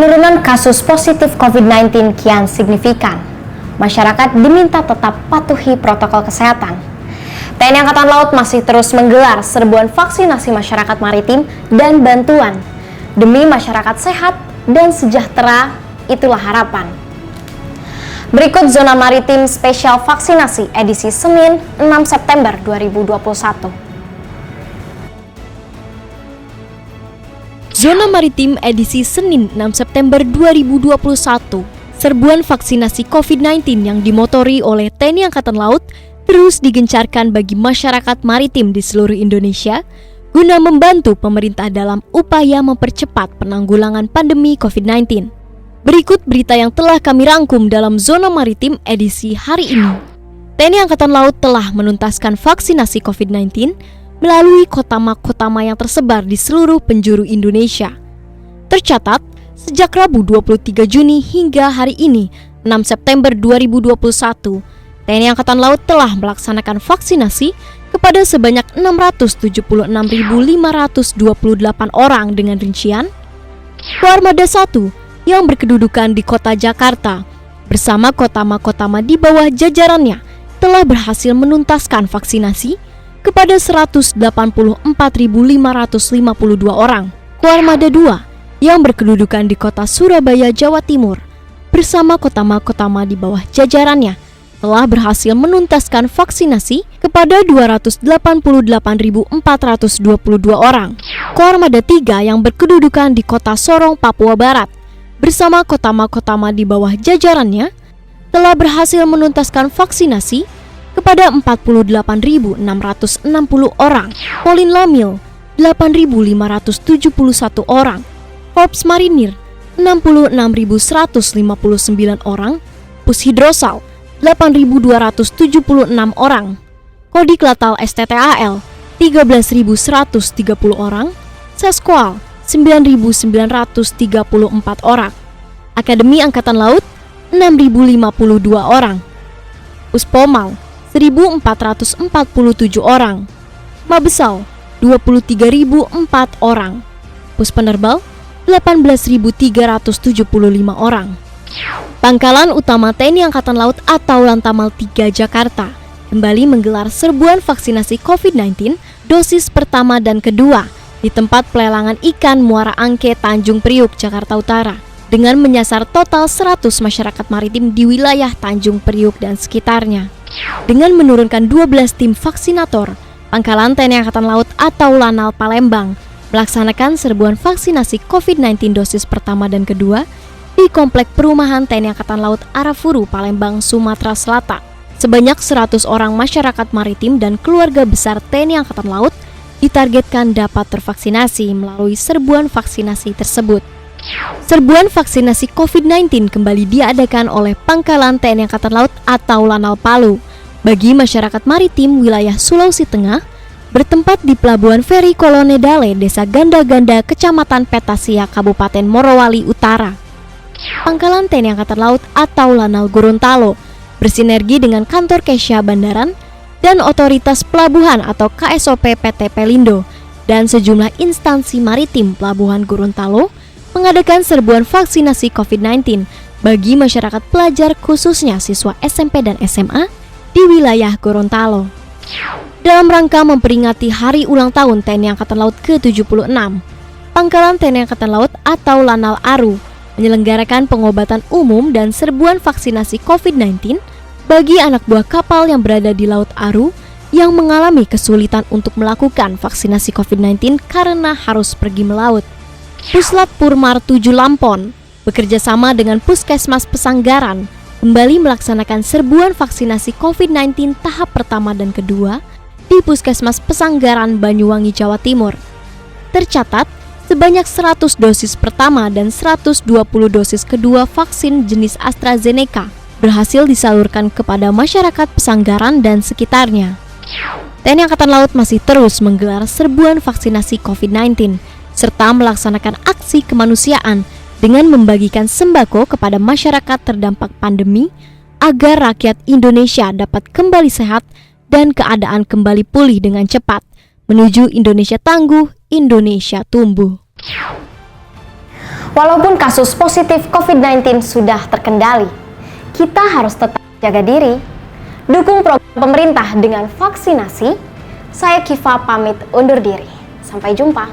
Penurunan kasus positif COVID-19 kian signifikan. Masyarakat diminta tetap patuhi protokol kesehatan. TNI Angkatan Laut masih terus menggelar serbuan vaksinasi masyarakat maritim dan bantuan. Demi masyarakat sehat dan sejahtera, itulah harapan. Berikut zona maritim spesial vaksinasi edisi Senin 6 September 2021. Zona Maritim edisi Senin 6 September 2021, serbuan vaksinasi COVID-19 yang dimotori oleh TNI Angkatan Laut terus digencarkan bagi masyarakat maritim di seluruh Indonesia guna membantu pemerintah dalam upaya mempercepat penanggulangan pandemi COVID-19. Berikut berita yang telah kami rangkum dalam Zona Maritim edisi hari ini. TNI Angkatan Laut telah menuntaskan vaksinasi COVID-19 melalui kotama-kotama yang tersebar di seluruh penjuru Indonesia. Tercatat, sejak Rabu 23 Juni hingga hari ini, 6 September 2021, TNI Angkatan Laut telah melaksanakan vaksinasi kepada sebanyak 676.528 orang dengan rincian Koarmada 1 yang berkedudukan di kota Jakarta bersama kotama-kotama di bawah jajarannya telah berhasil menuntaskan vaksinasi kepada 184.552 orang. Koarmada 2 yang berkedudukan di kota Surabaya, Jawa Timur bersama kotama-kotama di bawah jajarannya telah berhasil menuntaskan vaksinasi kepada 288.422 orang. Koarmada 3 yang berkedudukan di kota Sorong, Papua Barat bersama kotama-kotama di bawah jajarannya telah berhasil menuntaskan vaksinasi kepada 48.660 orang, Polin Lamil 8.571 orang, Korps Marinir 66.159 orang, Pushidrosal 8.276 orang, Kodik Latal STTAL 13.130 orang, Seskual 9.934 orang, Akademi Angkatan Laut 6.052 orang, Puspomal 1.447 orang, Mabesal 23.004 orang, Puspenerbal 18.375 orang. Pangkalan Utama TNI Angkatan Laut atau Lantamal 3 Jakarta kembali menggelar serbuan vaksinasi COVID-19 dosis pertama dan kedua di tempat pelelangan ikan Muara Angke, Tanjung Priuk, Jakarta Utara dengan menyasar total 100 masyarakat maritim di wilayah Tanjung Priuk dan sekitarnya. Dengan menurunkan 12 tim vaksinator, Pangkalan TNI Angkatan Laut atau Lanal Palembang melaksanakan serbuan vaksinasi COVID-19 dosis pertama dan kedua di Komplek Perumahan TNI Angkatan Laut Arafuru, Palembang, Sumatera Selatan. Sebanyak 100 orang masyarakat maritim dan keluarga besar TNI Angkatan Laut ditargetkan dapat tervaksinasi melalui serbuan vaksinasi tersebut. Serbuan vaksinasi COVID-19 kembali diadakan oleh Pangkalan TNI Angkatan Laut atau Lanal Palu bagi masyarakat maritim wilayah Sulawesi Tengah bertempat di Pelabuhan Feri Kolonedale, Desa Ganda-Ganda, Kecamatan Petasia, Kabupaten Morowali Utara. Pangkalan TNI Angkatan Laut atau Lanal Gorontalo bersinergi dengan Kantor Kesha Bandaran dan Otoritas Pelabuhan atau KSOP PT Pelindo dan sejumlah instansi maritim Pelabuhan Gorontalo mengadakan serbuan vaksinasi COVID-19 bagi masyarakat pelajar khususnya siswa SMP dan SMA di wilayah Gorontalo. Dalam rangka memperingati hari ulang tahun TNI Angkatan Laut ke-76, Pangkalan TNI Angkatan Laut atau Lanal Aru menyelenggarakan pengobatan umum dan serbuan vaksinasi COVID-19 bagi anak buah kapal yang berada di Laut Aru yang mengalami kesulitan untuk melakukan vaksinasi COVID-19 karena harus pergi melaut. Puslap Purmar 7 Lampon bekerja sama dengan Puskesmas Pesanggaran kembali melaksanakan serbuan vaksinasi COVID-19 tahap pertama dan kedua di Puskesmas Pesanggaran, Banyuwangi, Jawa Timur. Tercatat, sebanyak 100 dosis pertama dan 120 dosis kedua vaksin jenis AstraZeneca berhasil disalurkan kepada masyarakat Pesanggaran dan sekitarnya. TNI Angkatan Laut masih terus menggelar serbuan vaksinasi COVID-19 serta melaksanakan aksi kemanusiaan dengan membagikan sembako kepada masyarakat terdampak pandemi agar rakyat Indonesia dapat kembali sehat dan keadaan kembali pulih dengan cepat menuju Indonesia tangguh, Indonesia tumbuh. Walaupun kasus positif COVID-19 sudah terkendali, kita harus tetap jaga diri, dukung program pemerintah dengan vaksinasi. Saya Kiva pamit undur diri. Sampai jumpa.